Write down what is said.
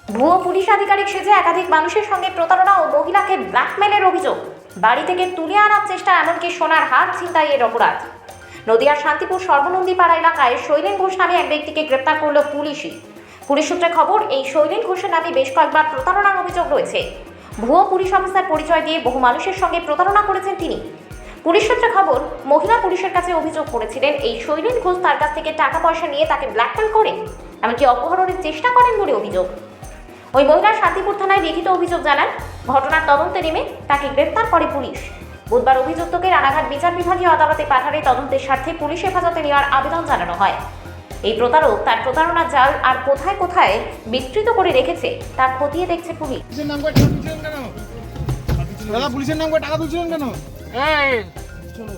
ভুয়ো পুলিশ আধিকারিক সেজে একাধিক মানুষের সঙ্গে প্রতারণা ও মহিলাকে ব্ল্যাকমেলের অভিযোগ। বাড়ি থেকে তুলে আনার চেষ্টা, এমনকি সোনার হার ছিনতাইয়ের অপরাধ। নদিয়ার শান্তিপুর সর্বনন্দীপাড়া এলাকায় শৈলেন ঘোষ নামে এক ব্যক্তিকে গ্রেপ্তার করল পুলিশই। পুলিশ সূত্রে খবর, এই শৈলেন ঘোষের নামে বেশ কয়েকবার প্রতারণার অভিযোগ রয়েছে। ভুয়ো পুলিশ অফিসার পরিচয় দিয়ে বহু মানুষের সঙ্গে প্রতারণা করেছেন তিনি। পুলিশ সূত্রে খবর, মহিলা পুলিশের কাছে অভিযোগ করেছিলেন এই শৈলেন ঘোষ তার কাছ থেকে টাকা পয়সা নিয়ে তাকে ব্ল্যাকমেল করেন, এমনকি অপহরণের চেষ্টা করেন বলে অভিযোগ। ওই মহিলা শান্তিপুর থানায় লিখিত অভিযোগ জানান। ঘটনার তদন্তে নেমে তাকে গ্রেফতার করে পুলিশ। বুধবার অভিযুক্তকে রানাঘাট বিচার বিভাগীয় আদালতে পাঠালে তদন্তের স্বার্থে পুলিশ হেফাজতে নেওয়ার আবেদন জানানো হয়। এই প্রতারক তার প্রতারণার জাল আর কোথায় কোথায় বিস্তৃত করে রেখেছে তা খতিয়ে দেখছে পুলিশ। পুলিশের নাম করে টাকা তুলছিলেন কেন? এই চলো